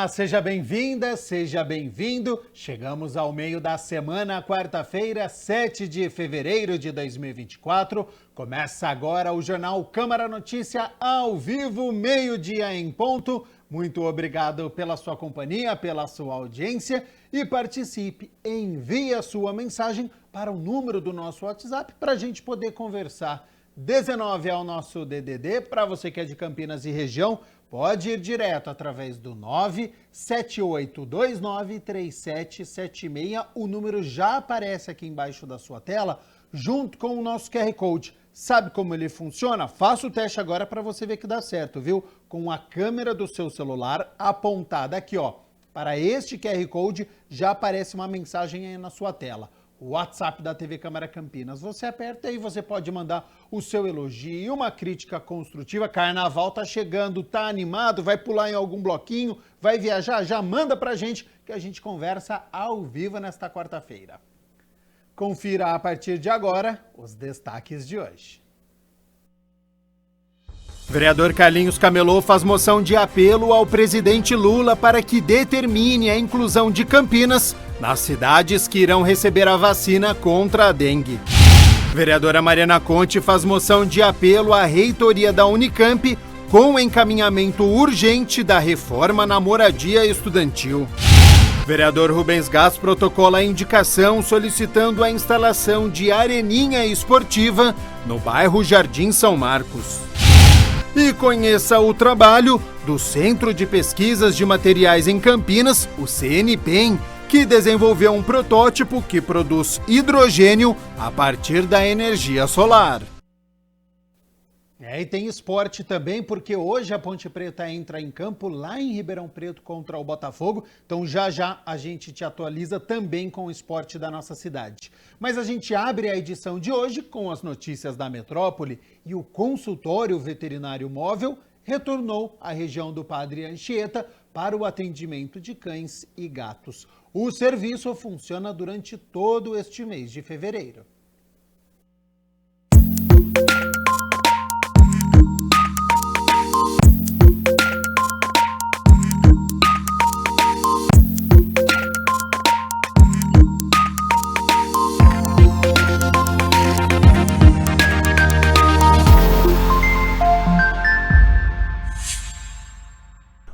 Olá, seja bem-vinda, seja bem-vindo. Chegamos ao meio da semana, quarta-feira, 7 de fevereiro de 2024. Começa agora o Jornal Câmara Notícia ao vivo, meio-dia em ponto. Muito obrigado pela sua companhia, pela sua audiência e participe. Envie a sua mensagem para o número do nosso WhatsApp para a gente poder conversar. 19 é o nosso DDD, para você que é de Campinas e região, pode ir direto através do 978293776. O número já aparece aqui embaixo da sua tela, junto com o nosso QR Code. Sabe como ele funciona? Faça o teste agora para você ver que dá certo, viu? Com a câmera do seu celular apontada aqui, ó, para este QR Code, já aparece uma mensagem aí na sua tela. O WhatsApp da TV Câmara Campinas. Você aperta e você pode mandar o seu elogio, uma crítica construtiva. Carnaval tá chegando, tá animado, vai pular em algum bloquinho, vai viajar? Já manda pra gente que a gente conversa ao vivo nesta quarta-feira. Confira a partir de agora os destaques de hoje. Vereador Carlinhos Camelô faz moção de apelo ao presidente Lula para que determine a inclusão de Campinas nas cidades que irão receber a vacina contra a dengue. Vereadora Mariana Conte faz moção de apelo à reitoria da Unicamp com encaminhamento urgente da reforma na moradia estudantil. Vereador Rubens Gás protocola a indicação solicitando a instalação de areninha esportiva no bairro Jardim São Marcos. E conheça o trabalho do Centro de Pesquisas de Materiais em Campinas, o CNPEM, que desenvolveu um protótipo que produz hidrogênio a partir da energia solar. E tem esporte também, porque hoje a Ponte Preta entra em campo lá em Ribeirão Preto contra o Botafogo. Então já a gente te atualiza também com o esporte da nossa cidade. Mas a gente abre a edição de hoje com as notícias da metrópole e o consultório veterinário móvel retornou à região do Padre Anchieta para o atendimento de cães e gatos. O serviço funciona durante todo este mês de fevereiro.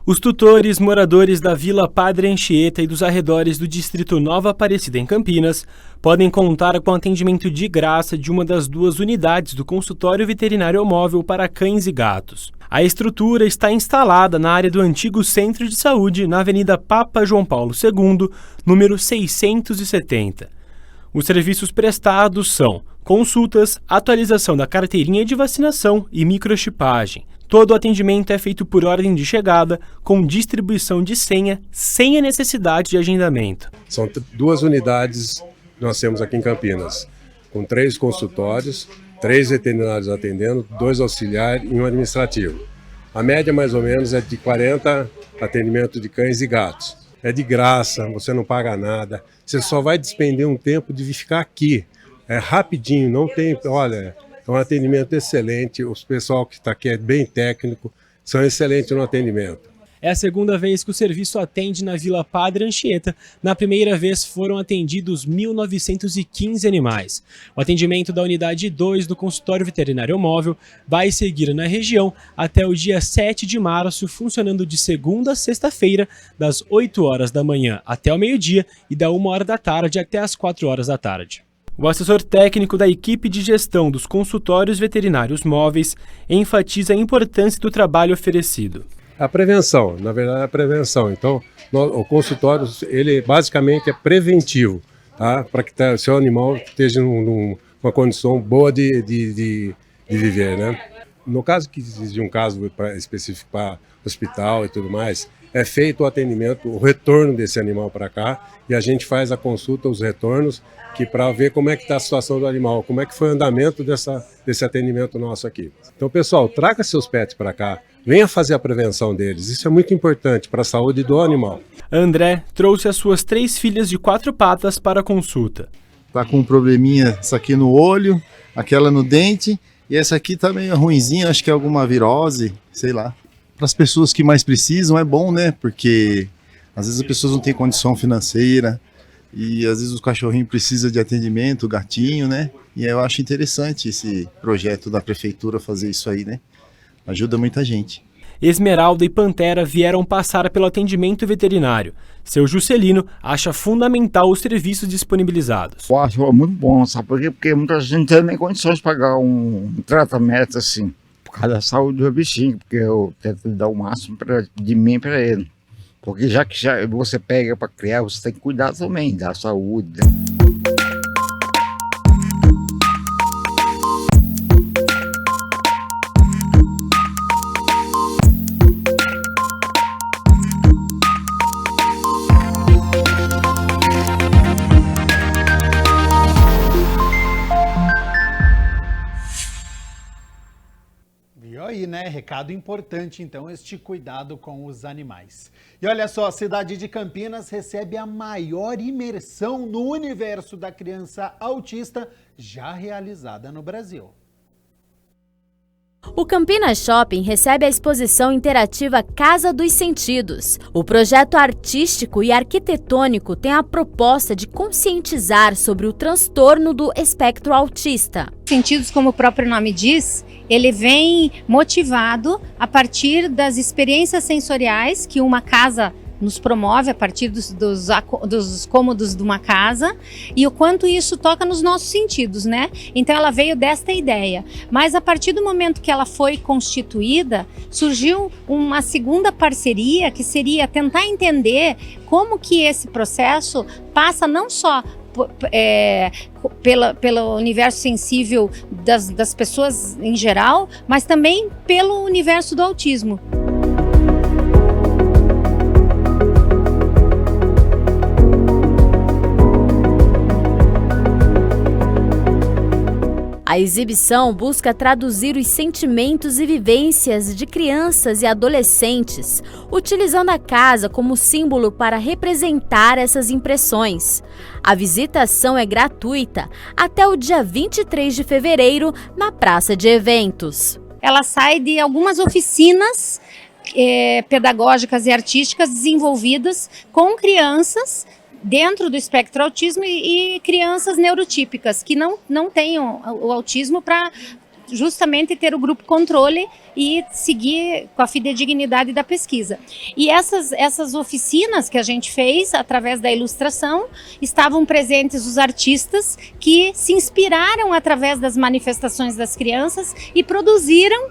Os tutores moradores da Vila Padre Anchieta e dos arredores do distrito Nova Aparecida em Campinas podem contar com atendimento de graça de uma das duas unidades do consultório veterinário móvel para cães e gatos. A estrutura está instalada na área do antigo Centro de Saúde, na Avenida Papa João Paulo II, número 670. Os serviços prestados são consultas, atualização da carteirinha de vacinação e microchipagem. Todo o atendimento é feito por ordem de chegada, com distribuição de senha, sem a necessidade de agendamento. São duas unidades que nós temos aqui em Campinas, com 3 consultórios, 3 veterinários atendendo, 2 auxiliares e 1 administrativo. A média mais ou menos é de 40 atendimentos de cães e gatos. É de graça, você não paga nada, você só vai despender um tempo de ficar aqui. É rapidinho, não tem, olha... É um atendimento excelente, o pessoal que está aqui é bem técnico, são excelentes no atendimento. É a segunda vez que o serviço atende na Vila Padre Anchieta. Na primeira vez foram atendidos 1.915 animais. O atendimento da unidade 2 do consultório veterinário móvel vai seguir na região até o dia 7 de março, funcionando de segunda a sexta-feira, das 8 horas da manhã até o meio-dia e da 1 hora da tarde até as 4 horas da tarde. O assessor técnico da equipe de gestão dos consultórios veterinários móveis enfatiza a importância do trabalho oferecido. A prevenção, na verdade, a prevenção. Então, o consultório, ele basicamente é preventivo, tá? Para que o seu animal esteja numa condição boa de viver, né? No caso que existe um caso específico para hospital e tudo mais, é feito o atendimento, o retorno desse animal para cá e a gente faz a consulta, os retornos, para ver como é que está a situação do animal, como é que foi o andamento desse atendimento nosso aqui. Então, pessoal, traga seus pets para cá, venha fazer a prevenção deles, isso é muito importante para a saúde do animal. André trouxe as suas 3 filhas de 4 patas para a consulta. Tá com um probleminha, essa aqui no olho, aquela no dente, e essa aqui tá meio ruinzinha, acho que é alguma virose, sei lá. Para as pessoas que mais precisam é bom, né? Porque Às vezes as pessoas não têm condição financeira e às vezes o cachorrinho precisa de atendimento, o gatinho, né? E eu acho interessante esse projeto da prefeitura fazer isso aí, né? Ajuda muita gente. Esmeralda e Pantera vieram passar pelo atendimento veterinário. Seu Juscelino acha fundamental os serviços disponibilizados. Eu acho muito bom, sabe por quê? Porque muita gente não tem nem condições de pagar um tratamento assim, por causa da saúde do bichinho, porque eu tento dar o máximo de mim para ele. Porque já que você pega para criar, você tem que cuidar também da saúde. Viu aí, né? Recado importante, então, este cuidado com os animais. E olha só, a cidade de Campinas recebe a maior imersão no universo da criança autista já realizada no Brasil. O Campinas Shopping recebe a exposição interativa Casa dos Sentidos. O projeto artístico e arquitetônico tem a proposta de conscientizar sobre o transtorno do espectro autista. Sentidos, como o próprio nome diz, ele vem motivado a partir das experiências sensoriais que uma casa nos promove a partir dos cômodos de uma casa e o quanto isso toca nos nossos sentidos, né? Então ela veio desta ideia, mas a partir do momento que ela foi constituída, surgiu uma segunda parceria que seria tentar entender como que esse processo passa não só pelo universo sensível das pessoas em geral, mas também pelo universo do autismo. A exibição busca traduzir os sentimentos e vivências de crianças e adolescentes, utilizando a casa como símbolo para representar essas impressões. A visitação é gratuita até o dia 23 de fevereiro na Praça de Eventos. Ela sai de algumas oficinas pedagógicas e artísticas desenvolvidas com crianças dentro do espectro autismo e crianças neurotípicas que não tenham o autismo, para justamente ter o grupo controle e seguir com a fidedignidade da pesquisa. E essas oficinas que a gente fez através da ilustração, estavam presentes os artistas que se inspiraram através das manifestações das crianças e produziram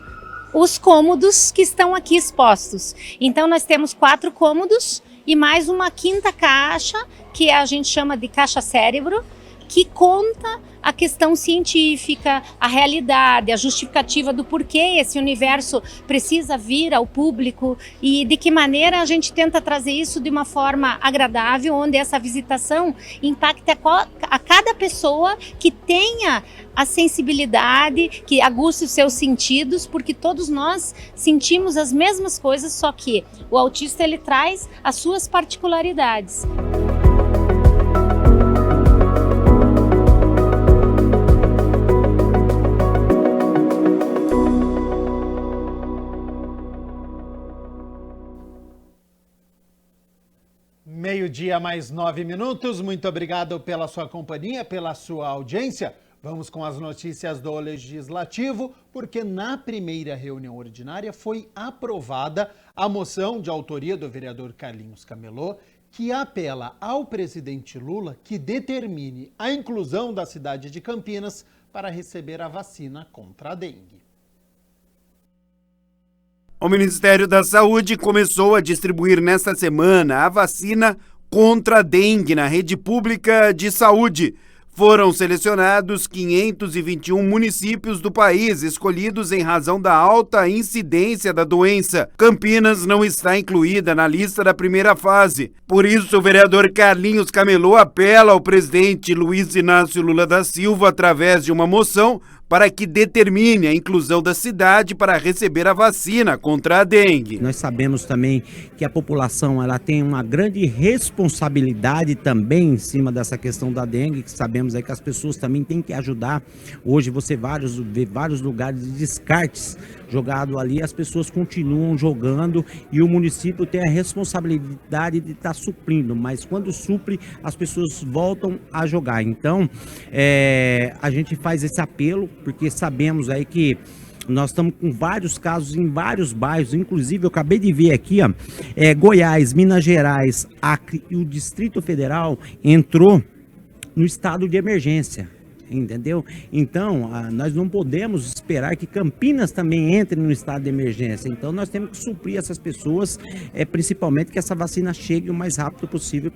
os cômodos que estão aqui expostos. Então nós temos 4 cômodos e mais uma 5ª caixa, que a gente chama de caixa cérebro, que conta a questão científica, a realidade, a justificativa do porquê esse universo precisa vir ao público e de que maneira a gente tenta trazer isso de uma forma agradável, onde essa visitação impacte a cada pessoa que tenha a sensibilidade, que aguce os seus sentidos, porque todos nós sentimos as mesmas coisas, só que o autista ele traz as suas particularidades. Meio-dia mais 9 minutos, muito obrigado pela sua companhia, pela sua audiência. Vamos com as notícias do Legislativo, porque na primeira reunião ordinária foi aprovada a moção de autoria do vereador Carlinhos Camelô, que apela ao presidente Lula que determine a inclusão da cidade de Campinas para receber a vacina contra a dengue. O Ministério da Saúde começou a distribuir nesta semana a vacina contra a dengue na rede pública de saúde. Foram selecionados 521 municípios do país, escolhidos em razão da alta incidência da doença. Campinas não está incluída na lista da primeira fase. Por isso, o vereador Carlinhos Camelô apela ao presidente Luiz Inácio Lula da Silva, através de uma moção, para que determine a inclusão da cidade para receber a vacina contra a dengue. Nós sabemos também que a população ela tem uma grande responsabilidade também em cima dessa questão da dengue, que sabemos aí que as pessoas também têm que ajudar. Hoje você vê vários lugares de descartes jogado ali, as pessoas continuam jogando e o município tem a responsabilidade de estar suprindo, mas quando supre, as pessoas voltam a jogar. Então, a gente faz esse apelo, porque sabemos aí que nós estamos com vários casos em vários bairros, inclusive eu acabei de ver aqui, ó, Goiás, Minas Gerais, Acre e o Distrito Federal entrou no estado de emergência, entendeu? Então, nós não podemos esperar que Campinas também entre no estado de emergência, então nós temos que suprir essas pessoas, principalmente que essa vacina chegue o mais rápido possível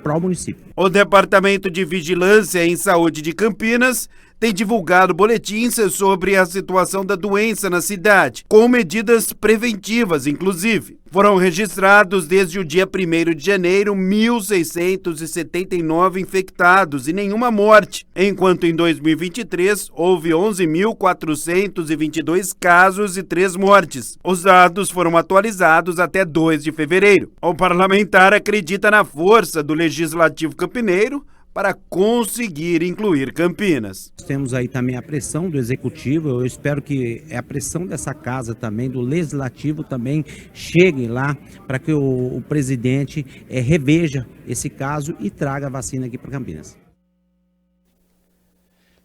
para o município. O Departamento de Vigilância em Saúde de Campinas tem divulgado boletins sobre a situação da doença na cidade, com medidas preventivas, inclusive. Foram registrados desde o dia 1º de janeiro 1.679 infectados e nenhuma morte, enquanto em 2023 houve 11.422 casos e 3 mortes. Os dados foram atualizados até 2 de fevereiro. O parlamentar acredita na força do Legislativo campineiro para conseguir incluir Campinas. Temos aí também a pressão do Executivo, eu espero que a pressão dessa casa também, do Legislativo também, chegue lá para que o presidente reveja esse caso e traga a vacina aqui para Campinas.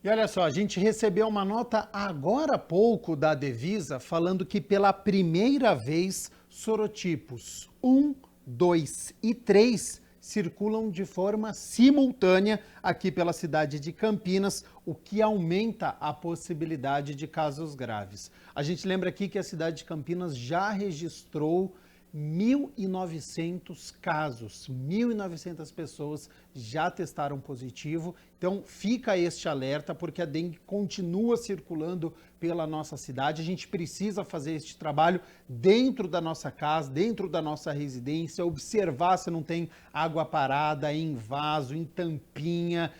E olha só, a gente recebeu uma nota agora há pouco da Devisa falando que pela primeira vez sorotipos 1, 2 e 3 circulam de forma simultânea aqui pela cidade de Campinas, o que aumenta a possibilidade de casos graves. A gente lembra aqui que a cidade de Campinas já registrou 1.900 casos, 1.900 pessoas já testaram positivo. Então fica este alerta, porque a dengue continua circulando pela nossa cidade. A gente precisa fazer este trabalho dentro da nossa casa, dentro da nossa residência, observar se não tem água parada em vaso, em tampinha,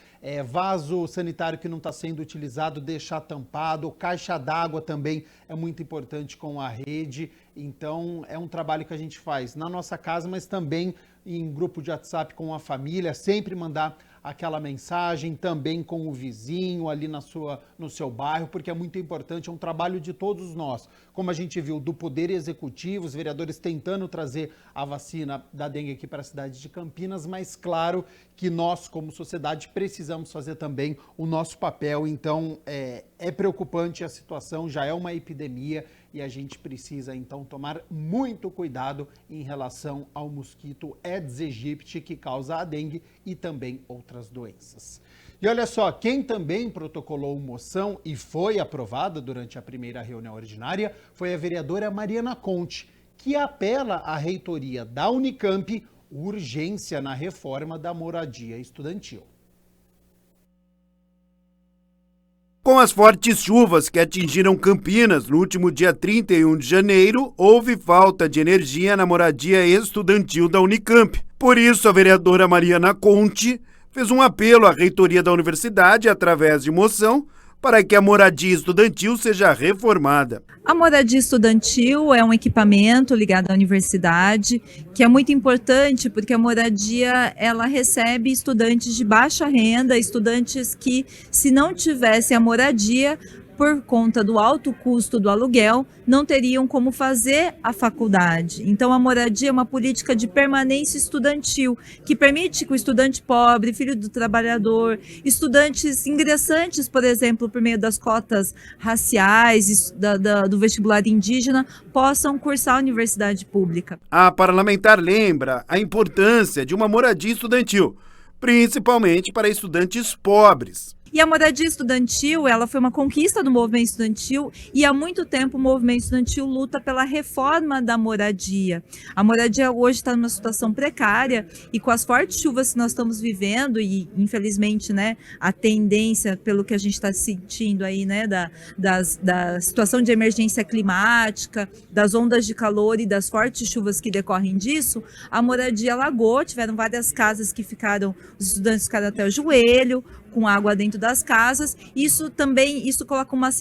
vaso sanitário que não está sendo utilizado, deixar tampado, caixa d'água também é muito importante com a rede. Então é um trabalho que a gente faz na nossa casa, mas também em grupo de WhatsApp com a família, sempre mandar aquela mensagem também com o vizinho ali no seu bairro, porque é muito importante, é um trabalho de todos nós. Como a gente viu do Poder Executivo, os vereadores tentando trazer a vacina da dengue aqui para a cidade de Campinas, mas claro que nós, como sociedade, precisamos fazer também o nosso papel. Então, é preocupante a situação, já é uma epidemia e a gente precisa, então, tomar muito cuidado em relação ao mosquito Aedes aegypti, que causa a dengue e também outras doenças. E olha só, quem também protocolou moção e foi aprovada durante a primeira reunião ordinária foi a vereadora Mariana Conte, que apela à reitoria da Unicamp urgência na reforma da moradia estudantil. Com as fortes chuvas que atingiram Campinas no último dia 31 de janeiro, houve falta de energia na moradia estudantil da Unicamp. Por isso, a vereadora Mariana Conte fez um apelo à reitoria da universidade, através de moção, para que a moradia estudantil seja reformada. A moradia estudantil é um equipamento ligado à universidade, que é muito importante porque a moradia ela recebe estudantes de baixa renda, estudantes que, se não tivessem a moradia, por conta do alto custo do aluguel, não teriam como fazer a faculdade. Então, a moradia é uma política de permanência estudantil, que permite que o estudante pobre, filho do trabalhador, estudantes ingressantes, por exemplo, por meio das cotas raciais, do vestibular indígena, possam cursar a universidade pública. A parlamentar lembra a importância de uma moradia estudantil, principalmente para estudantes pobres. E a moradia estudantil, ela foi uma conquista do movimento estudantil e há muito tempo o movimento estudantil luta pela reforma da moradia. A moradia hoje está numa situação precária e com as fortes chuvas que nós estamos vivendo e infelizmente, né, a tendência pelo que a gente está sentindo aí, né, da situação de emergência climática, das ondas de calor e das fortes chuvas que decorrem disso, a moradia alagou, tiveram várias casas que ficaram, os estudantes ficaram até o joelho, com água dentro das casas. Isso coloca uma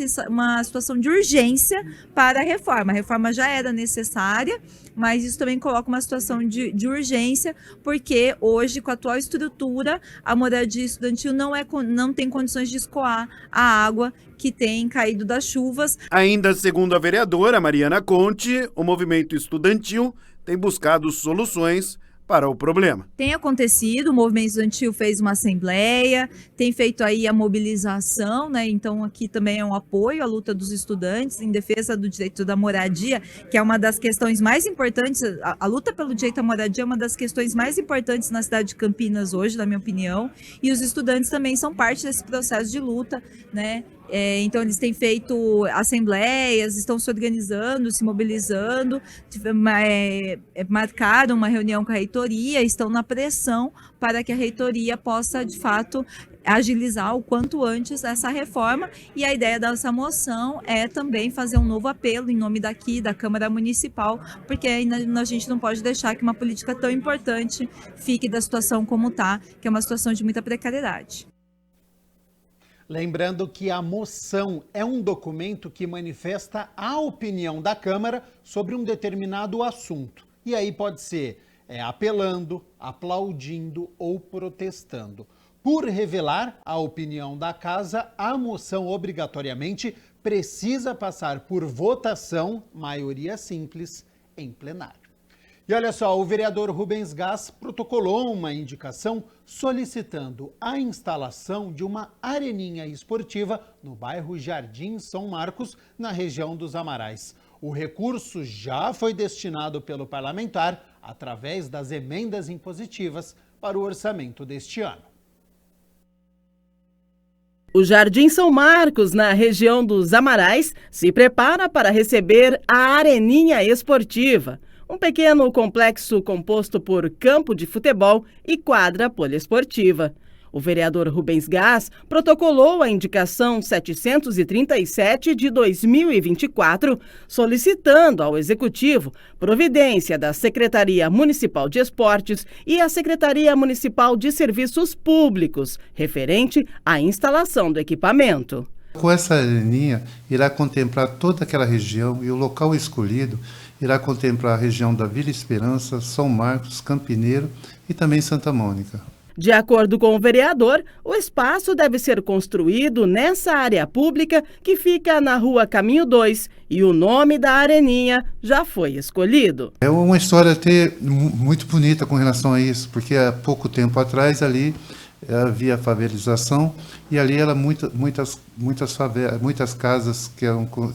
situação de urgência para a reforma. A reforma já era necessária, mas isso também coloca uma situação de urgência, porque hoje, com a atual estrutura, a moradia estudantil não tem condições de escoar a água que tem caído das chuvas. Ainda segundo a vereadora Mariana Conte, o movimento estudantil tem buscado soluções para o problema. Tem acontecido, o movimento estudantil fez uma assembleia, tem feito aí a mobilização, né? Então aqui também é um apoio à luta dos estudantes em defesa do direito da moradia, que é uma das questões mais importantes. A luta pelo direito à moradia é uma das questões mais importantes na cidade de Campinas hoje, na minha opinião, e os estudantes também são parte desse processo de luta, né? Então eles têm feito assembleias, estão se organizando, se mobilizando, marcaram uma reunião com a reitoria, estão na pressão para que a reitoria possa, de fato, agilizar o quanto antes essa reforma. E a ideia dessa moção é também fazer um novo apelo em nome da Câmara Municipal, porque ainda a gente não pode deixar que uma política tão importante fique da situação como está, que é uma situação de muita precariedade. Lembrando que a moção é um documento que manifesta a opinião da Câmara sobre um determinado assunto. E aí pode ser apelando, aplaudindo ou protestando. Por revelar a opinião da Casa, a moção obrigatoriamente precisa passar por votação, maioria simples, em plenário. E olha só, o vereador Rubens Gás protocolou uma indicação solicitando a instalação de uma areninha esportiva no bairro Jardim São Marcos, na região dos Amarais. O recurso já foi destinado pelo parlamentar através das emendas impositivas para o orçamento deste ano. O Jardim São Marcos, na região dos Amarais, se prepara para receber a areninha esportiva. Um pequeno complexo composto por campo de futebol e quadra poliesportiva. O vereador Rubens Gás protocolou a indicação 737 de 2024, solicitando ao Executivo providência da Secretaria Municipal de Esportes e a Secretaria Municipal de Serviços Públicos, referente à instalação do equipamento. Com essa areninha, irá contemplar toda aquela região e o local escolhido irá contemplar a região da Vila Esperança, São Marcos, Campineiro e também Santa Mônica. De acordo com o vereador, o espaço deve ser construído nessa área pública que fica na Rua Caminho 2 e o nome da areninha já foi escolhido. É uma história até muito bonita com relação a isso, porque há pouco tempo atrás ali havia favelização e ali era muitas casas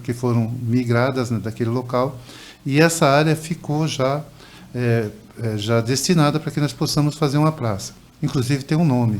que foram migradas, né, daquele local. E essa área ficou já destinada para que nós possamos fazer uma praça. Inclusive tem um nome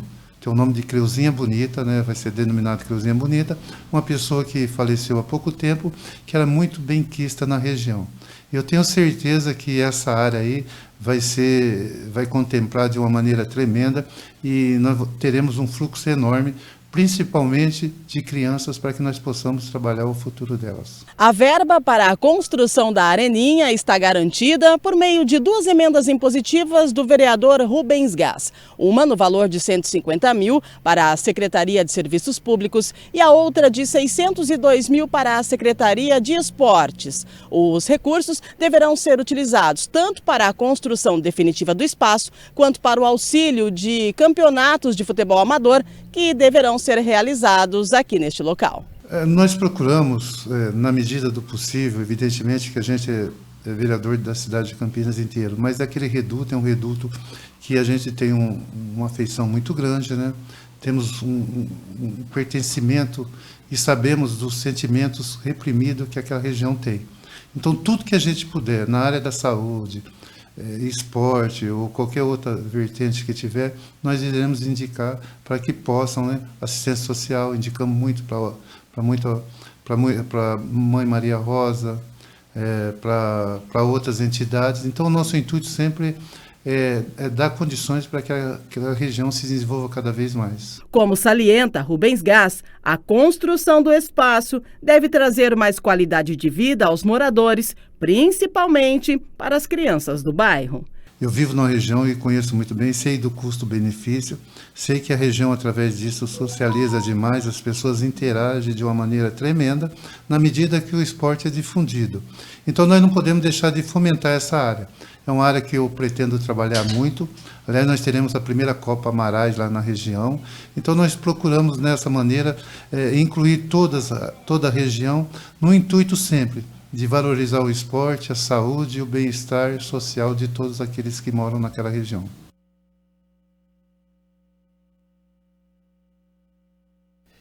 de Creuzinha Bonita, né? Vai ser denominado Creuzinha Bonita, uma pessoa que faleceu há pouco tempo, que era muito benquista na região. Eu tenho certeza que essa área aí vai contemplar de uma maneira tremenda e nós teremos um fluxo enorme, principalmente de crianças, para que nós possamos trabalhar o futuro delas. A verba para a construção da areninha está garantida por meio de 2 emendas impositivas do vereador Rubens Gás. Uma no valor de 150 mil para a Secretaria de Serviços Públicos e a outra de 602 mil para a Secretaria de Esportes. Os recursos deverão ser utilizados tanto para a construção definitiva do espaço, quanto para o auxílio de campeonatos de futebol amador que deverão ser realizados aqui neste local. Nós procuramos, na medida do possível, evidentemente que a gente é vereador da cidade de Campinas inteiro, mas aquele reduto é um reduto que a gente tem uma afeição muito grande, né? Temos um pertencimento e sabemos dos sentimentos reprimidos que aquela região tem. Então, tudo que a gente puder, na área da saúde, esporte ou qualquer outra vertente que tiver, nós iremos indicar para que possam, né, assistência social, indicamos muito para Mãe Maria Rosa, para outras entidades. Então, o nosso intuito sempre é dar condições para que a região se desenvolva cada vez mais. Como salienta Rubens Gás, a construção do espaço deve trazer mais qualidade de vida aos moradores, principalmente para as crianças do bairro. Eu vivo na região e conheço muito bem, sei do custo-benefício, sei que a região, através disso, socializa demais, as pessoas interagem de uma maneira tremenda, na medida que o esporte é difundido. Então, nós não podemos deixar de fomentar essa área. É uma área que eu pretendo trabalhar muito. Aliás, nós teremos a primeira Copa Amarais lá na região. Então, nós procuramos, nessa maneira, incluir toda a região, no intuito sempre de valorizar o esporte, a saúde e o bem-estar social de todos aqueles que moram naquela região.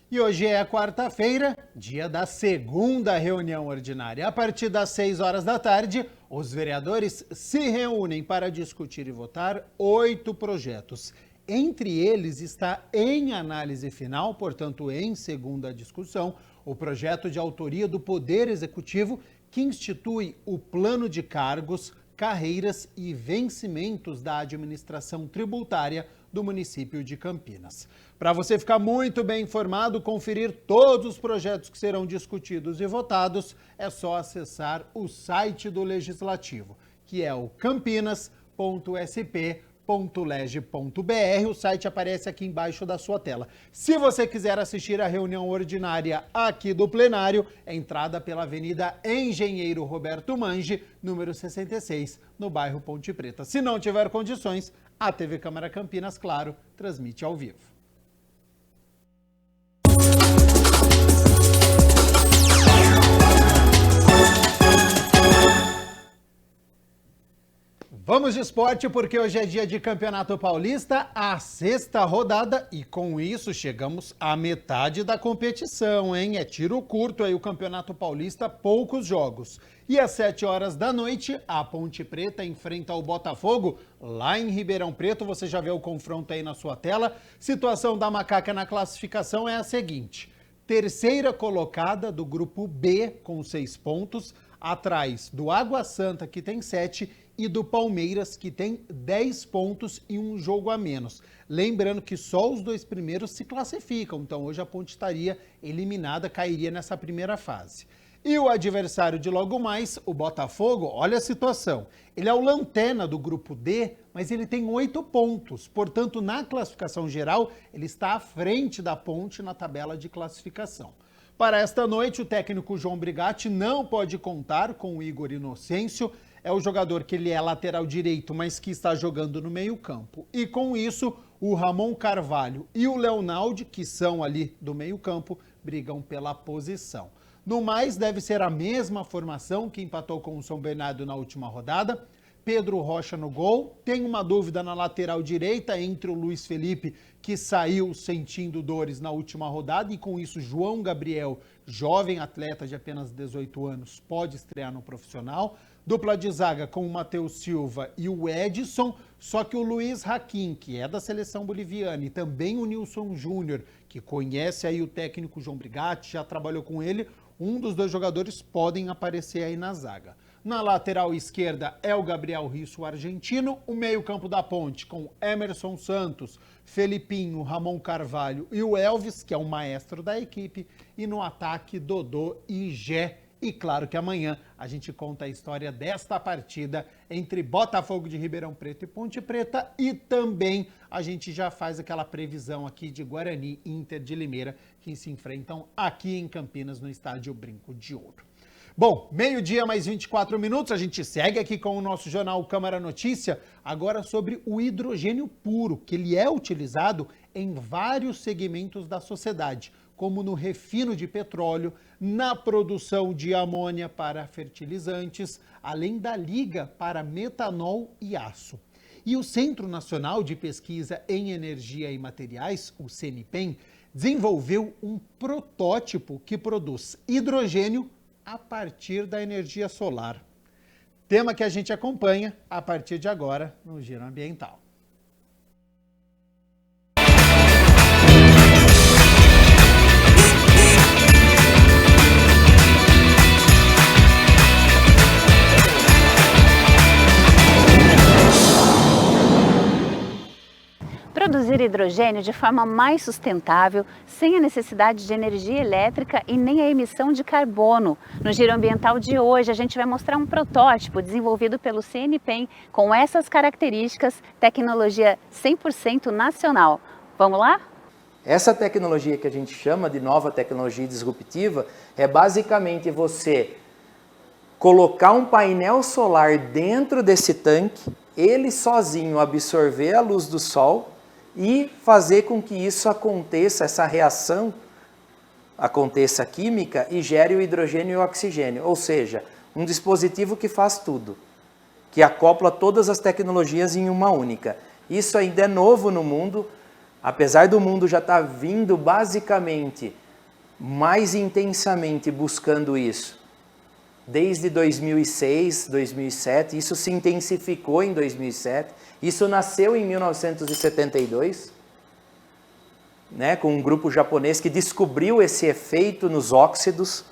E hoje é quarta-feira, dia da segunda reunião ordinária. A partir das 6 horas da tarde, os vereadores se reúnem para discutir e votar 8 projetos. Entre eles está em análise final, portanto, em segunda discussão, o projeto de autoria do Poder Executivo que institui o plano de cargos, carreiras e vencimentos da administração tributária do município de Campinas. Para você ficar muito bem informado, conferir todos os projetos que serão discutidos e votados, é só acessar o site do Legislativo, que é o campinas.sp.leg.br. O site aparece aqui embaixo da sua tela. Se você quiser assistir a reunião ordinária aqui do plenário, é entrada pela Avenida Engenheiro Roberto Mange, número 66, no bairro Ponte Preta. Se não tiver condições, a TV Câmara Campinas, claro, transmite ao vivo. Vamos de esporte porque hoje é dia de Campeonato Paulista, a 6ª rodada e com isso chegamos à metade da competição, hein? É tiro curto aí o Campeonato Paulista, poucos jogos. E às 7 horas da noite, a Ponte Preta enfrenta o Botafogo lá em Ribeirão Preto. Você já vê o confronto aí na sua tela. Situação da Macaca na classificação é a seguinte: terceira colocada do grupo B com 6 pontos, atrás do Água Santa que tem 7 e do Palmeiras, que tem 10 pontos e um jogo a menos. Lembrando que só os 2 primeiros se classificam, então hoje a Ponte estaria eliminada, cairia nessa primeira fase. E o adversário de logo mais, o Botafogo, olha a situação. Ele é o lanterna do grupo D, mas ele tem 8 pontos. Portanto, na classificação geral, ele está à frente da Ponte na tabela de classificação. Para esta noite, o técnico João Brigatti não pode contar com o Igor Inocêncio. É o jogador que ele é lateral direito, mas que está jogando no meio-campo. E com isso, o Ramon Carvalho e o Leonaldi, que são ali do meio-campo, brigam pela posição. No mais, deve ser a mesma formação que empatou com o São Bernardo na última rodada. Pedro Rocha no gol. Tem uma dúvida na lateral direita entre o Luiz Felipe, que saiu sentindo dores na última rodada, e com isso João Gabriel, jovem atleta de apenas 18 anos, pode estrear no profissional. Dupla de zaga com o Matheus Silva e o Edson, só que o Luiz Hakim, que é da seleção boliviana, e também o Nilson Júnior, que conhece aí o técnico João Brigatti, já trabalhou com ele, um dos 2 jogadores podem aparecer aí na zaga. Na lateral esquerda é o Gabriel Risso, o argentino, o meio-campo da Ponte com Emerson Santos, Felipinho, Ramon Carvalho e o Elvis, que é o maestro da equipe, e no ataque Dodô e Gé. E claro que amanhã a gente conta a história desta partida entre Botafogo de Ribeirão Preto e Ponte Preta, e também a gente já faz aquela previsão aqui de Guarani e Inter de Limeira, que se enfrentam aqui em Campinas no estádio Brinco de Ouro. Bom, meio-dia mais 24 minutos, a gente segue aqui com o nosso jornal Câmara Notícia, agora sobre o hidrogênio puro, que ele é utilizado em vários segmentos da sociedade, como no refino de petróleo, na produção de amônia para fertilizantes, além da liga para metanol e aço. E o Centro Nacional de Pesquisa em Energia e Materiais, o CNPEM, desenvolveu um protótipo que produz hidrogênio a partir da energia solar. Tema que a gente acompanha a partir de agora no Giro Ambiental. Produzir produzir hidrogênio de forma mais sustentável, sem a necessidade de energia elétrica e nem a emissão de carbono. No Giro Ambiental de hoje, a gente vai mostrar um protótipo desenvolvido pelo CNPEM com essas características, tecnologia 100% nacional. Vamos lá? Essa tecnologia que a gente chama de nova tecnologia disruptiva é basicamente você colocar um painel solar dentro desse tanque, ele sozinho absorver a luz do sol e fazer com que isso aconteça, essa reação aconteça química e gere o hidrogênio e o oxigênio. Ou seja, um dispositivo que faz tudo, que acopla todas as tecnologias em uma única. Isso ainda é novo no mundo, apesar do mundo já estar vindo basicamente mais intensamente buscando isso. Desde 2006, 2007, isso se intensificou em 2007, isso nasceu em 1972, né, com um grupo japonês que descobriu esse efeito nos óxidos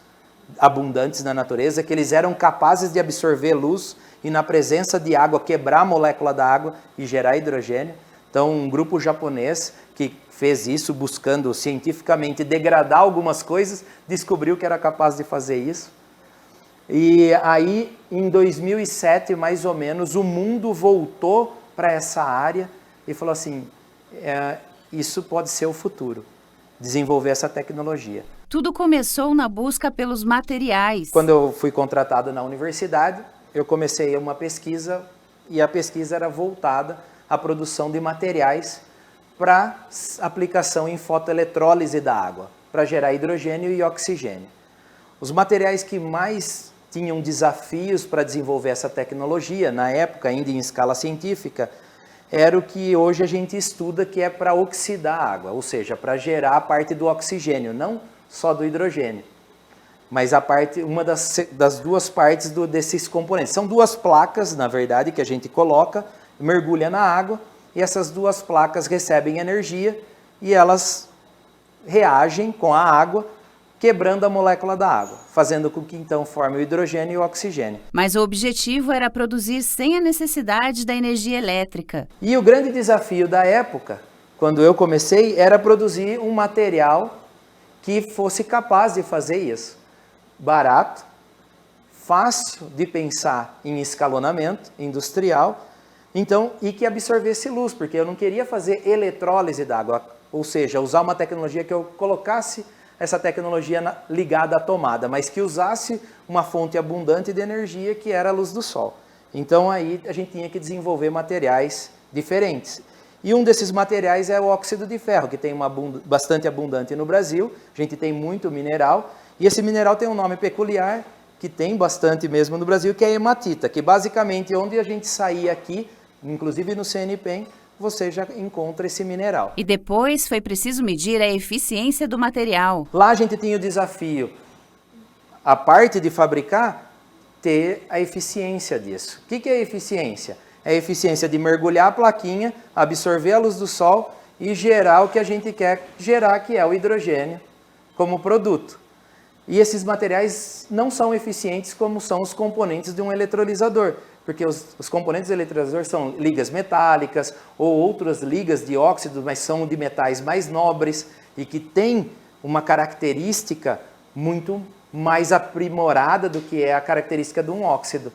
abundantes na natureza, que eles eram capazes de absorver luz e na presença de água quebrar a molécula da água e gerar hidrogênio. Então, um grupo japonês que fez isso buscando cientificamente degradar algumas coisas, descobriu que era capaz de fazer isso. E aí, em 2007, mais ou menos, o mundo voltou para essa área e falou assim, isso pode ser o futuro, desenvolver essa tecnologia. Tudo começou na busca pelos materiais. Quando eu fui contratado na universidade, eu comecei uma pesquisa e a pesquisa era voltada à produção de materiais para aplicação em fotoeletrólise da água, para gerar hidrogênio e oxigênio. Os materiais que mais tinham desafios para desenvolver essa tecnologia, na época ainda em escala científica, era o que hoje a gente estuda, que é para oxidar a água, ou seja, para gerar a parte do oxigênio, não só do hidrogênio, mas a parte, uma das duas partes desses componentes. São duas placas, na verdade, que a gente coloca, mergulha na água, e essas duas placas recebem energia e elas reagem com a água, quebrando a molécula da água, fazendo com que então forme o hidrogênio e o oxigênio. Mas o objetivo era produzir sem a necessidade da energia elétrica. E o grande desafio da época, quando eu comecei, era produzir um material que fosse capaz de fazer isso. Barato, fácil de pensar em escalonamento industrial, então, e que absorvesse luz, porque eu não queria fazer eletrólise da água, ou seja, usar uma tecnologia que eu colocasse essa tecnologia ligada à tomada, mas que usasse uma fonte abundante de energia, que era a luz do sol. Então aí a gente tinha que desenvolver materiais diferentes. E um desses materiais é o óxido de ferro, que tem bastante abundante no Brasil, a gente tem muito mineral, e esse mineral tem um nome peculiar, que tem bastante mesmo no Brasil, que é a hematita, que basicamente onde a gente sair aqui, inclusive no CNPEM, você já encontra esse mineral. E depois foi preciso medir a eficiência do material. Lá a gente tinha o desafio, a parte de fabricar, ter a eficiência disso. O que é a eficiência? É a eficiência de mergulhar a plaquinha, absorver a luz do sol e gerar o que a gente quer gerar, que é o hidrogênio como produto. E esses materiais não são eficientes como são os componentes de um eletrolisador, porque os componentes do eletrolisador são ligas metálicas ou outras ligas de óxido, mas são de metais mais nobres e que têm uma característica muito mais aprimorada do que é a característica de um óxido.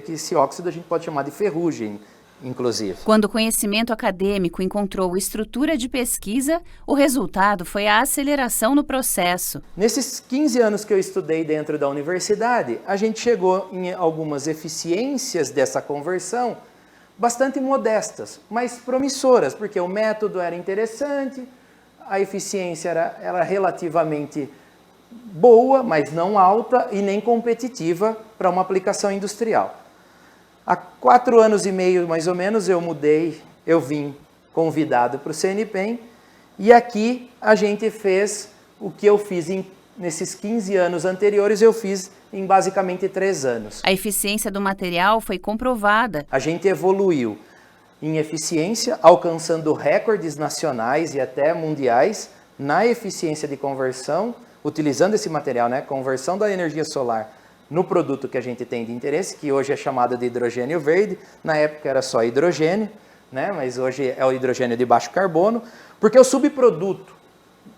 Esse óxido a gente pode chamar de ferrugem, inclusive. Quando o conhecimento acadêmico encontrou estrutura de pesquisa, o resultado foi a aceleração no processo. Nesses 15 anos que eu estudei dentro da universidade, a gente chegou em algumas eficiências dessa conversão bastante modestas, mas promissoras, porque o método era interessante, a eficiência era relativamente boa, mas não alta e nem competitiva para uma aplicação industrial. Há 4 anos e meio, mais ou menos, eu vim convidado para o CNPEM e aqui a gente fez o que eu fiz nesses 15 anos anteriores, eu fiz em basicamente 3 anos. A eficiência do material foi comprovada. A gente evoluiu em eficiência, alcançando recordes nacionais e até mundiais na eficiência de conversão, utilizando esse material, né, conversão da energia solar no produto que a gente tem de interesse, que hoje é chamado de hidrogênio verde, na época era só hidrogênio, né? Mas hoje é o hidrogênio de baixo carbono, porque o subproduto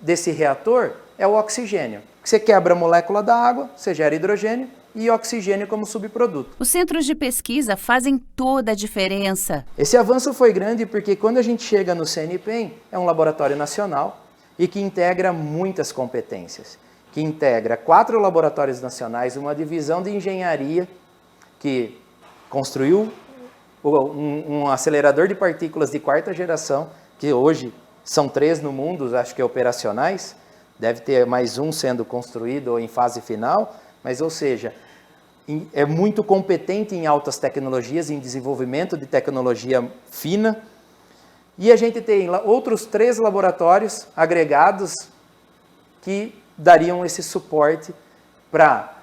desse reator é o oxigênio. Você quebra a molécula da água, você gera hidrogênio e oxigênio como subproduto. Os centros de pesquisa fazem toda a diferença. Esse avanço foi grande porque quando a gente chega no CNPEM, é um laboratório nacional e que integra muitas competências. Que integra 4 laboratórios nacionais, uma divisão de engenharia que construiu um acelerador de partículas de 4ª geração, que hoje são 3 no mundo, acho que operacionais, deve ter mais um sendo construído ou em fase final, mas, ou seja, é muito competente em altas tecnologias, em desenvolvimento de tecnologia fina. E a gente tem outros 3 laboratórios agregados que dariam esse suporte para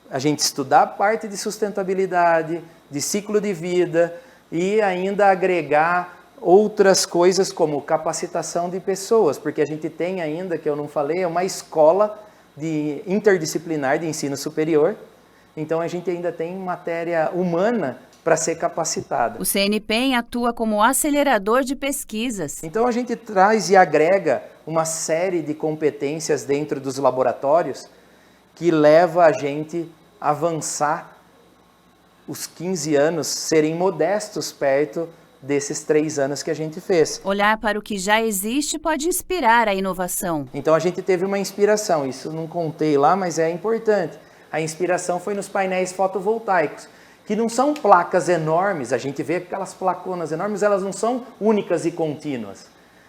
a gente estudar a parte de sustentabilidade, de ciclo de vida e ainda agregar outras coisas como capacitação de pessoas, porque a gente tem ainda, que eu não falei, é uma escola interdisciplinar de ensino superior, então a gente ainda tem matéria humana para ser capacitada. O CNPEM atua como acelerador de pesquisas. Então a gente traz e agrega uma série de competências dentro dos laboratórios que leva a gente a avançar os 15 anos, serem modestos perto desses 3 anos que a gente fez. Olhar para o que já existe pode inspirar a inovação. Então a gente teve uma inspiração, isso não contei lá, mas é importante. A inspiração foi nos painéis fotovoltaicos, que não são placas enormes, a gente vê aquelas placonas enormes, elas não são únicas e contínuas.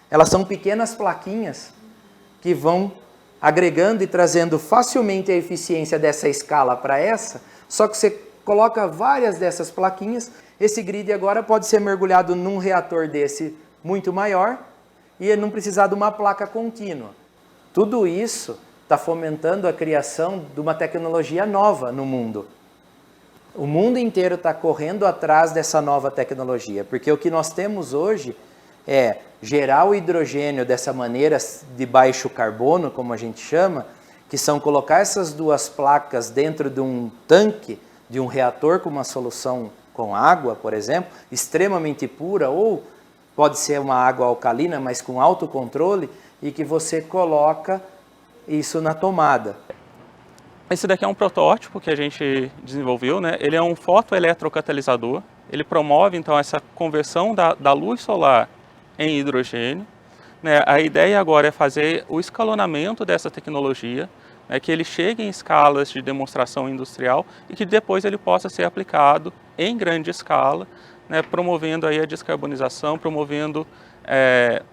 Elas são pequenas plaquinhas que vão agregando e trazendo facilmente a eficiência dessa escala para essa, só que você coloca várias dessas plaquinhas. Esse grid agora pode ser mergulhado num reator desse muito maior e não precisar de uma placa contínua. Tudo isso está fomentando a criação de uma tecnologia nova no mundo. O mundo inteiro está correndo atrás dessa nova tecnologia, porque o que nós temos hoje é gerar o hidrogênio dessa maneira de baixo carbono, como a gente chama, que são colocar essas 2 placas dentro de um tanque, de um reator com uma solução com água, por exemplo, extremamente pura, ou pode ser uma água alcalina, mas com alto controle, e que você coloca isso na tomada. Esse daqui é um protótipo que a gente desenvolveu, né? Ele é um fotoeletrocatalisador, ele promove então essa conversão da luz solar em hidrogênio, né? A ideia agora é fazer o escalonamento dessa tecnologia, que ele chegue em escalas de demonstração industrial e que depois ele possa ser aplicado em grande escala, né, promovendo aí a descarbonização, promovendo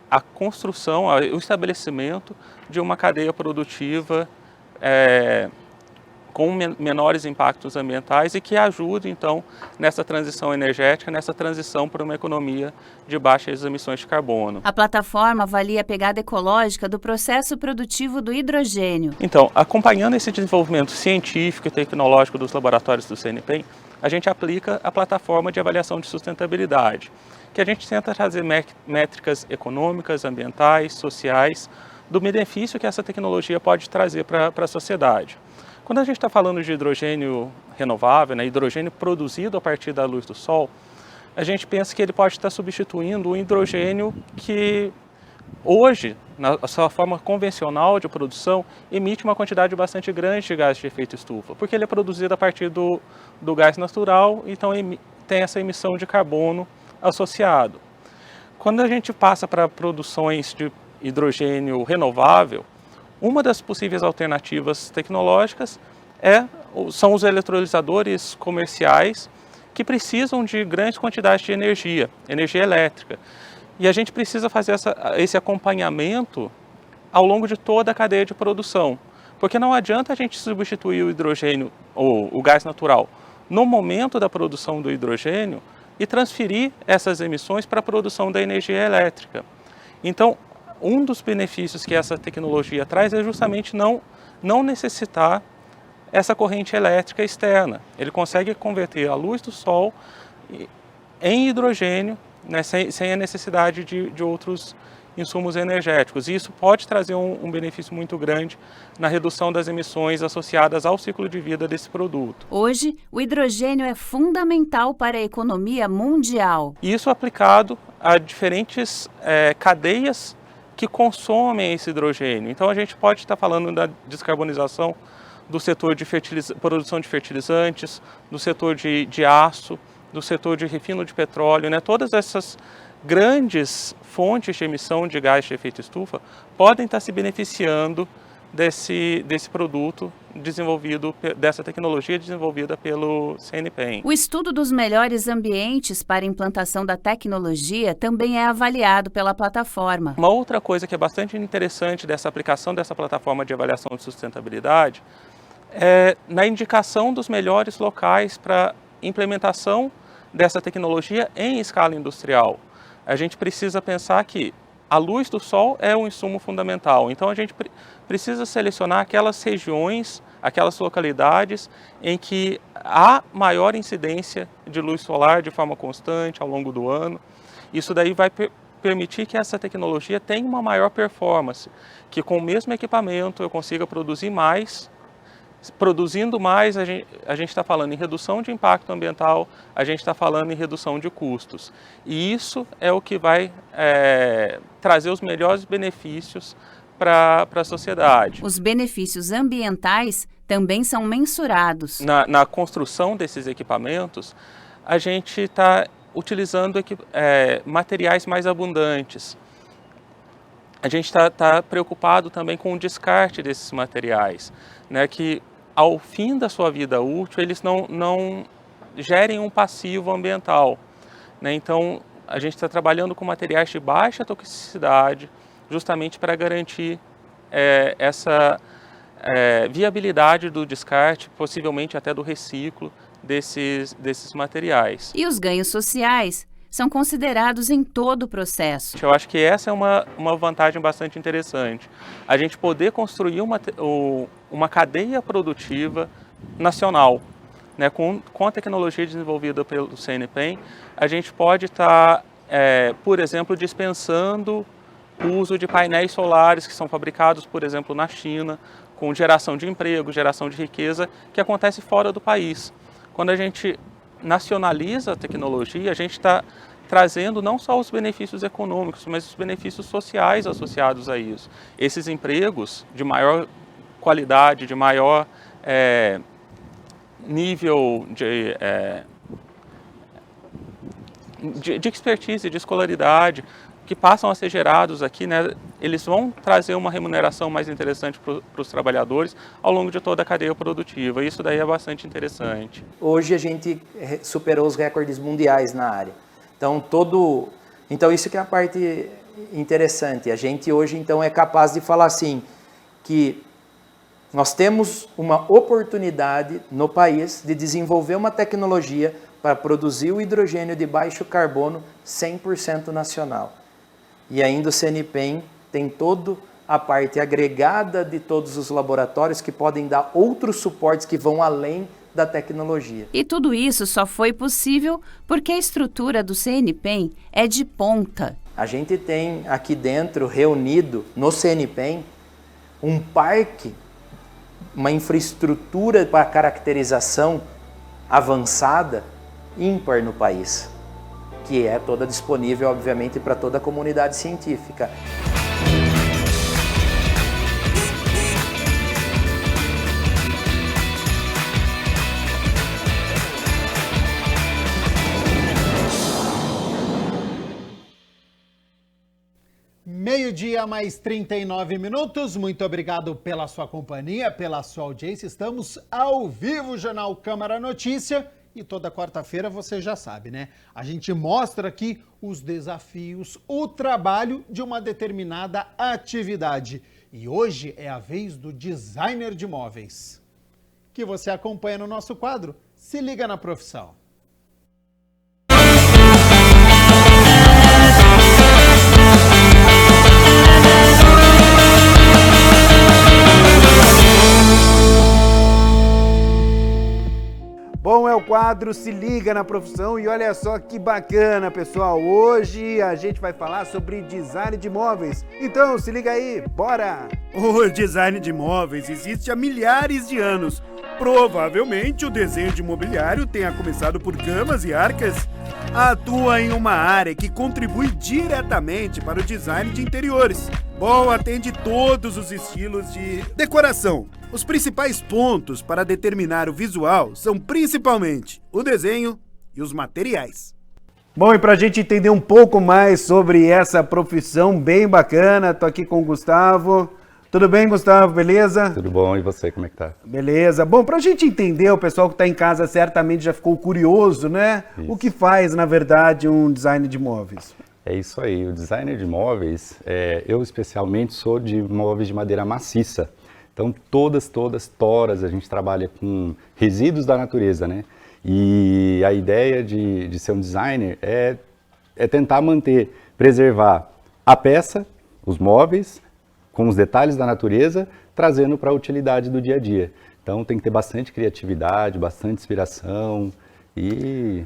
a construção, o estabelecimento de uma cadeia produtiva com menores impactos ambientais e que ajude, então, nessa transição energética, nessa transição para uma economia de baixas emissões de carbono. A plataforma avalia a pegada ecológica do processo produtivo do hidrogênio. Então, acompanhando esse desenvolvimento científico e tecnológico dos laboratórios do CNPEM, a gente aplica a plataforma de avaliação de sustentabilidade, que a gente tenta trazer métricas econômicas, ambientais, sociais, do benefício que essa tecnologia pode trazer para a sociedade. Quando a gente está falando de hidrogênio renovável, né, hidrogênio produzido a partir da luz do sol, a gente pensa que ele pode estar substituindo o hidrogênio que hoje, na sua forma convencional de produção, emite uma quantidade bastante grande de gás de efeito estufa, porque ele é produzido a partir do gás natural, então tem essa emissão de carbono associado. Quando a gente passa para produções de hidrogênio renovável, uma das possíveis alternativas tecnológicas são os eletrolisadores comerciais que precisam de grandes quantidades de energia elétrica. E a gente precisa fazer esse acompanhamento ao longo de toda a cadeia de produção. Porque não adianta a gente substituir o hidrogênio ou o gás natural no momento da produção do hidrogênio e transferir essas emissões para a produção da energia elétrica. Então, um dos benefícios que essa tecnologia traz é justamente não necessitar essa corrente elétrica externa. Ele consegue converter a luz do sol em hidrogênio, né, sem a necessidade de outros insumos energéticos. E isso pode trazer um benefício muito grande na redução das emissões associadas ao ciclo de vida desse produto. Hoje, o hidrogênio é fundamental para a economia mundial. Isso aplicado a diferentes cadeias que consomem esse hidrogênio. Então a gente pode estar falando da descarbonização do setor de produção de fertilizantes, do setor de aço, do setor de refino de petróleo, né? Todas essas grandes fontes de emissão de gás de efeito estufa podem estar se beneficiando desse produto desenvolvido, dessa tecnologia desenvolvida pelo CNPEM. O estudo dos melhores ambientes para a implantação da tecnologia também é avaliado pela plataforma. Uma outra coisa que é bastante interessante dessa aplicação dessa plataforma de avaliação de sustentabilidade é na indicação dos melhores locais para implementação dessa tecnologia em escala industrial. A gente precisa pensar que a luz do sol é um insumo fundamental, então a gente precisa selecionar aquelas regiões, aquelas localidades em que há maior incidência de luz solar de forma constante ao longo do ano. Isso daí vai permitir que essa tecnologia tenha uma maior performance, que com o mesmo equipamento eu consiga produzir mais. Produzindo mais, a gente está falando em redução de impacto ambiental, a gente está falando em redução de custos. E isso é o que vai trazer os melhores benefícios para a sociedade. Os benefícios ambientais também são mensurados. Na construção desses equipamentos, a gente está utilizando materiais mais abundantes. A gente está preocupado também com o descarte desses materiais, né, que ao fim da sua vida útil eles não gerem um passivo ambiental, né? Então a gente está trabalhando com materiais de baixa toxicidade justamente para garantir essa viabilidade do descarte, possivelmente até do reciclo desses materiais. E os ganhos sociais são considerados em todo o processo. Eu acho que essa é uma vantagem bastante interessante. A gente poder construir uma cadeia produtiva nacional, né? Com a tecnologia desenvolvida pelo CNPEM, a gente pode estar, por exemplo, dispensando o uso de painéis solares que são fabricados, por exemplo, na China, com geração de emprego, geração de riqueza, que acontece fora do país. Quando a gente nacionaliza a tecnologia, a gente está trazendo não só os benefícios econômicos, mas os benefícios sociais associados a isso. Esses empregos de maior qualidade, de maior nível de expertise, de escolaridade, que passam a ser gerados aqui, né, eles vão trazer uma remuneração mais interessante para os trabalhadores ao longo de toda a cadeia produtiva. Isso daí é bastante interessante. Hoje a gente superou os recordes mundiais na área. Então isso que é a parte interessante. A gente hoje então é capaz de falar assim, que nós temos uma oportunidade no país de desenvolver uma tecnologia para produzir o hidrogênio de baixo carbono 100% nacional. E ainda o CNPEM tem toda a parte agregada de todos os laboratórios que podem dar outros suportes que vão além da tecnologia. E tudo isso só foi possível porque a estrutura do CNPEM é de ponta. A gente tem aqui dentro, reunido no CNPEM, um parque, uma infraestrutura para caracterização avançada, ímpar no país, que é toda disponível, obviamente, para toda a comunidade científica. Meio-dia mais 39 minutos, muito obrigado pela sua companhia, pela sua audiência. Estamos ao vivo, Jornal Câmara Notícia, e toda quarta-feira você já sabe, né? A gente mostra aqui os desafios, o trabalho de uma determinada atividade. E hoje é a vez do designer de móveis, que você acompanha no nosso quadro Se Liga na Profissão. Bom, é o quadro Se Liga na Profissão e olha só que bacana, pessoal. Hoje a gente vai falar sobre design de móveis. Então, se liga aí, bora! O design de móveis existe há milhares de anos. Provavelmente o desenho de mobiliário tenha começado por camas e arcas. Atua em uma área que contribui diretamente para o design de interiores. Bom, atende todos os estilos de decoração. Os principais pontos para determinar o visual são principalmente o desenho e os materiais. Bom, e para a gente entender um pouco mais sobre essa profissão bem bacana, tô aqui com o Gustavo. Tudo bem, Gustavo? Beleza? Tudo bom, e você, como é que tá? Beleza. Bom, pra gente entender, o pessoal que tá em casa certamente já ficou curioso, né? Isso. O que faz, na verdade, um design de móveis? É isso aí, o designer de móveis, eu especialmente sou de móveis de madeira maciça. Então, todas toras, a gente trabalha com resíduos da natureza, né? E a ideia de ser um designer é tentar preservar a peça, os móveis, com os detalhes da natureza, trazendo para a utilidade do dia a dia. Então tem que ter bastante criatividade, bastante inspiração e...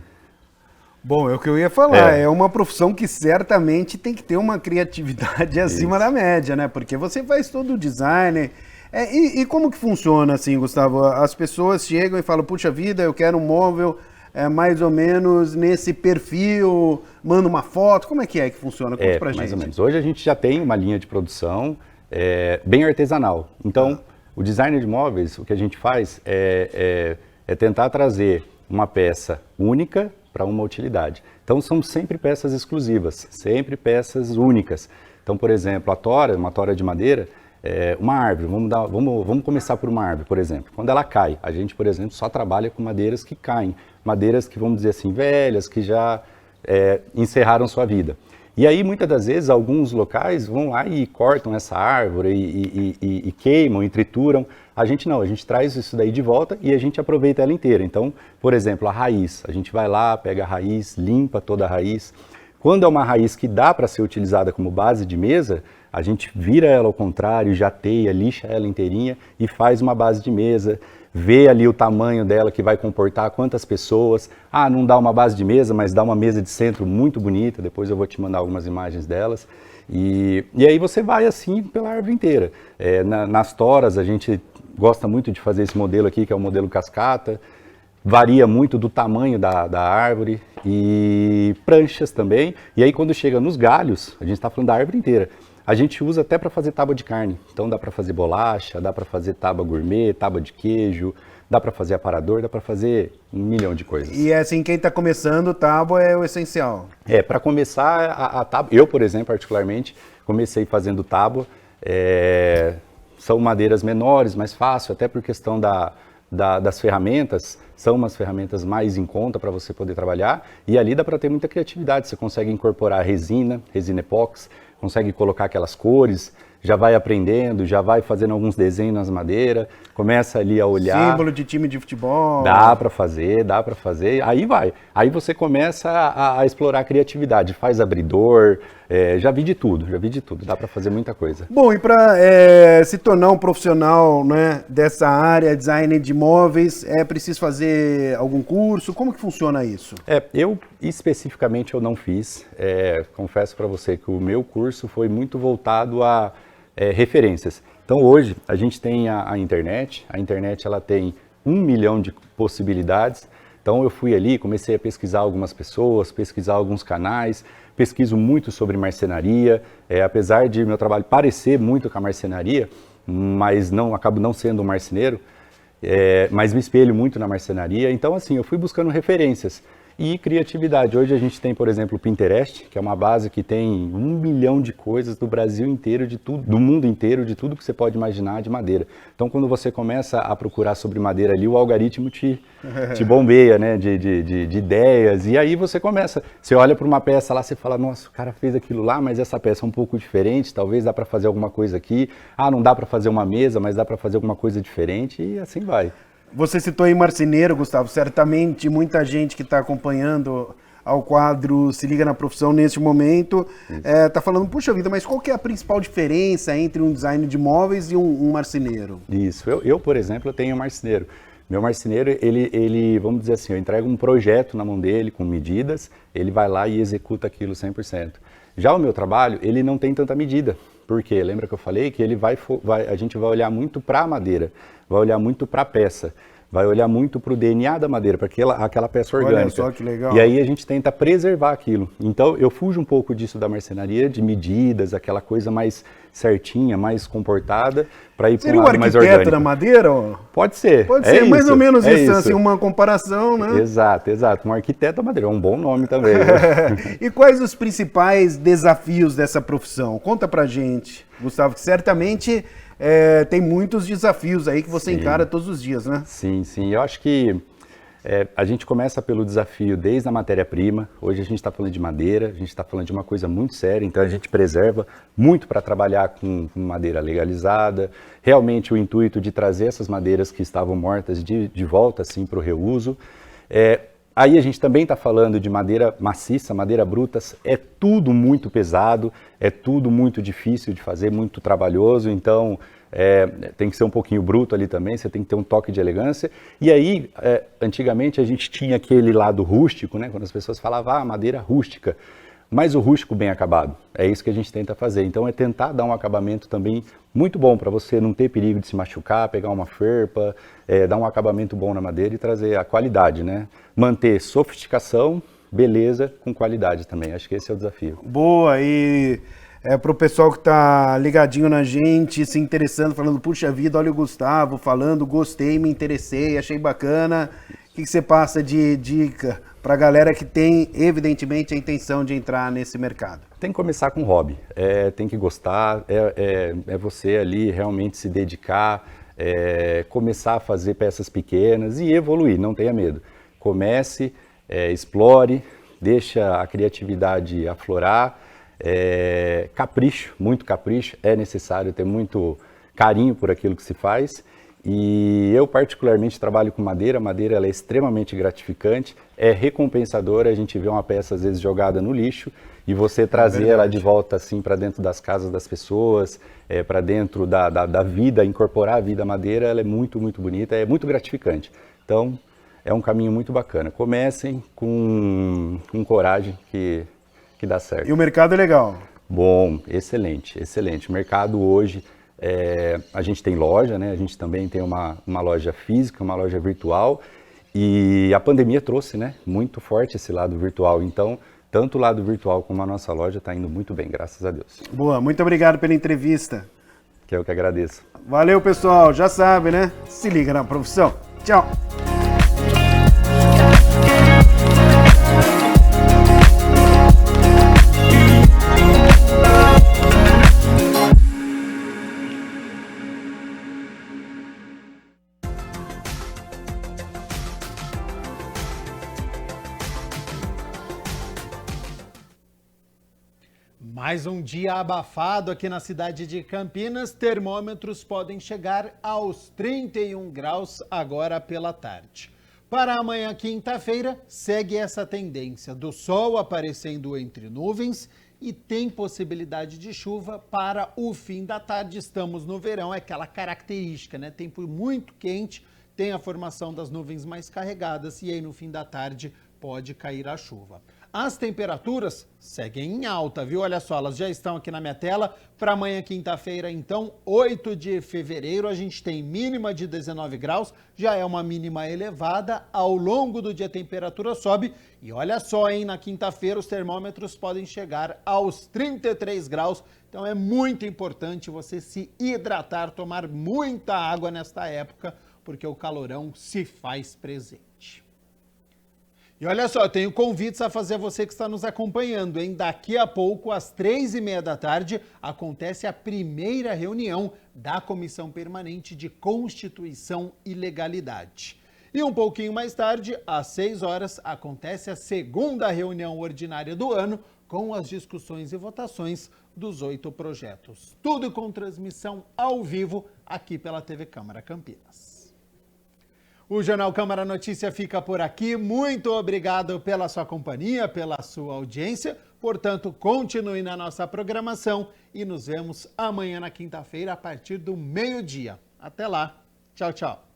Bom, é o que eu ia falar, é uma profissão que certamente tem que ter uma criatividade acima da média, né? Porque você faz todo o design. E como que funciona assim, Gustavo? As pessoas chegam e falam, puxa vida, eu quero um móvel mais ou menos nesse perfil, manda uma foto, como é que funciona? Conta pra gente. Mais ou menos. Hoje a gente já tem uma linha de produção bem artesanal. Então, o designer de móveis, o que a gente faz é tentar trazer uma peça única para uma utilidade. Então, são sempre peças exclusivas, sempre peças únicas. Então, por exemplo, uma tora de madeira, uma árvore, vamos começar por uma árvore, por exemplo. Quando ela cai, a gente, por exemplo, só trabalha com madeiras que caem, madeiras que, vamos dizer assim, velhas, que já encerraram sua vida. E aí, muitas das vezes, alguns locais vão lá e cortam essa árvore e queimam e trituram. A gente não, a gente traz isso daí de volta e a gente aproveita ela inteira. Então, por exemplo, a raiz, a gente vai lá, pega a raiz, limpa toda a raiz. Quando é uma raiz que dá para ser utilizada como base de mesa, a gente vira ela ao contrário, jateia, lixa ela inteirinha e faz uma base de mesa. Vê ali o tamanho dela que vai comportar quantas pessoas. Ah, não dá uma base de mesa, mas dá uma mesa de centro muito bonita. Depois eu vou te mandar algumas imagens delas. E aí você vai assim pela árvore inteira. Nas toras a gente gosta muito de fazer esse modelo aqui, que é o modelo cascata. Varia muito do tamanho da árvore e pranchas também. E aí quando chega nos galhos, a gente está falando da árvore inteira. A gente usa até para fazer tábua de carne, então dá para fazer bolacha, dá para fazer tábua gourmet, tábua de queijo, dá para fazer aparador, dá para fazer 1 milhão de coisas. E assim, quem está começando, tábua é o essencial. Para começar a tábua, eu, por exemplo, particularmente, comecei fazendo tábua, são madeiras menores, mais fácil, até por questão das ferramentas, são umas ferramentas mais em conta para você poder trabalhar, e ali dá para ter muita criatividade, você consegue incorporar resina epóxi, consegue colocar aquelas cores, já vai aprendendo, já vai fazendo alguns desenhos nas madeiras, começa ali a olhar. Símbolo de time de futebol. Dá para fazer, aí vai. Aí você começa a explorar a criatividade, faz abridor, já vi de tudo, dá para fazer muita coisa. Bom, e para se tornar um profissional, né, dessa área, design de móveis, é preciso fazer algum curso? Como que funciona isso? Eu especificamente eu não fiz, confesso para você que o meu curso foi muito voltado a referências. Então hoje a gente tem a internet ela tem 1 milhão de possibilidades. Então eu fui ali, comecei a pesquisar algumas pessoas, pesquisar alguns canais, pesquiso muito sobre marcenaria, apesar de meu trabalho parecer muito com a marcenaria, mas acabo não sendo um marceneiro, mas me espelho muito na marcenaria. Então assim, eu fui buscando referências. E criatividade. Hoje a gente tem, por exemplo, o Pinterest, que é uma base que tem 1 milhão de coisas do Brasil inteiro, de tudo, do mundo inteiro, de tudo que você pode imaginar de madeira. Então, quando você começa a procurar sobre madeira ali, o algoritmo te bombeia, né, de ideias. E aí você olha para uma peça lá, você fala, nossa, o cara fez aquilo lá, mas essa peça é um pouco diferente, talvez dá para fazer alguma coisa aqui. Ah, não dá para fazer uma mesa, mas dá para fazer alguma coisa diferente e assim vai. Você citou aí marceneiro, Gustavo, certamente muita gente que está acompanhando ao quadro Se Liga na Profissão neste momento está falando, puxa vida, mas qual que é a principal diferença entre um design de móveis e um marceneiro? Isso, eu por exemplo, tenho um marceneiro. Meu marceneiro, ele, vamos dizer assim, eu entrego um projeto na mão dele com medidas, ele vai lá e executa aquilo 100%. Já o meu trabalho, ele não tem tanta medida. Por quê? Lembra que eu falei que ele a gente vai olhar muito para a madeira, vai olhar muito para a peça, vai olhar muito para o DNA da madeira, para aquela peça orgânica. Olha só que legal. E aí a gente tenta preservar aquilo. Então eu fujo um pouco disso da marcenaria, de medidas, aquela coisa mais certinha, mais comportada, para ir para um lado mais orgânico. Seria o arquiteto da madeira? Ó? Pode ser. Pode ser, mais ou menos isso, assim, uma comparação, né? Exato. Um arquiteto da madeira, é um bom nome também. Né? E quais os principais desafios dessa profissão? Conta pra gente, Gustavo, que certamente tem muitos desafios aí que você encara todos os dias, né? Sim. Eu acho que a gente começa pelo desafio desde a matéria-prima. Hoje a gente está falando de madeira, a gente está falando de uma coisa muito séria, então a gente preserva muito para trabalhar com madeira legalizada. Realmente o intuito de trazer essas madeiras que estavam mortas de volta assim, para o reuso. Aí a gente também está falando de madeira maciça, madeira bruta, é tudo muito pesado, é tudo muito difícil de fazer, muito trabalhoso, então tem que ser um pouquinho bruto ali também, você tem que ter um toque de elegância. E aí, antigamente a gente tinha aquele lado rústico, né, quando as pessoas falavam, madeira rústica, mas o rústico bem acabado, é isso que a gente tenta fazer. Então é tentar dar um acabamento também muito bom para você não ter perigo de se machucar, pegar uma ferpa, dar um acabamento bom na madeira e trazer a qualidade, né? Manter sofisticação, beleza com qualidade também, acho que esse é o desafio. Boa, e para o pessoal que está ligadinho na gente, se interessando, falando, puxa vida, olha o Gustavo falando, gostei, me interessei, achei bacana. O que você passa de dica para a galera que tem, evidentemente, a intenção de entrar nesse mercado? Tem que começar com hobby, tem que gostar, é você ali realmente se dedicar, começar a fazer peças pequenas e evoluir, não tenha medo. Comece, explore, deixa a criatividade aflorar, capricho, muito capricho, é necessário ter muito carinho por aquilo que se faz. E eu particularmente trabalho com madeira, ela é extremamente gratificante, é recompensadora, a gente vê uma peça às vezes jogada no lixo e você trazer ela de volta assim para dentro das casas das pessoas, para dentro da vida, incorporar a vida à madeira, ela é muito, muito bonita, é muito gratificante. Então é um caminho muito bacana, comecem com coragem que dá certo. E o mercado é legal? Bom, excelente. O mercado hoje... a gente tem loja, né? A gente também tem uma loja física, uma loja virtual e a pandemia trouxe, né, muito forte esse lado virtual, então tanto o lado virtual como a nossa loja está indo muito bem, graças a Deus. Boa, muito obrigado pela entrevista. Que eu que agradeço. Valeu, pessoal, já sabe, né? Se liga na profissão. Tchau. Mais um dia abafado aqui na cidade de Campinas, termômetros podem chegar aos 31 graus agora pela tarde. Para amanhã, quinta-feira, segue essa tendência do sol aparecendo entre nuvens e tem possibilidade de chuva para o fim da tarde. Estamos no verão, é aquela característica, né? Tempo muito quente, tem a formação das nuvens mais carregadas e aí no fim da tarde pode cair a chuva. As temperaturas seguem em alta, viu? Olha só, elas já estão aqui na minha tela. Para amanhã, quinta-feira, então, 8 de fevereiro, a gente tem mínima de 19 graus, já é uma mínima elevada. Ao longo do dia, a temperatura sobe. E olha só, hein? Na quinta-feira, os termômetros podem chegar aos 33 graus. Então, é muito importante você se hidratar, tomar muita água nesta época, porque o calorão se faz presente. E olha só, eu tenho convites a fazer a você que está nos acompanhando, hein? Daqui a pouco, às 3h30 da tarde, acontece a primeira reunião da Comissão Permanente de Constituição e Legalidade. E um pouquinho mais tarde, às 6 horas, acontece a segunda reunião ordinária do ano, com as discussões e votações dos 8 projetos. Tudo com transmissão ao vivo aqui pela TV Câmara Campinas. O Jornal Câmara Notícia fica por aqui. Muito obrigado pela sua companhia, pela sua audiência. Portanto, continue na nossa programação e nos vemos amanhã na quinta-feira a partir do meio-dia. Até lá. Tchau, tchau.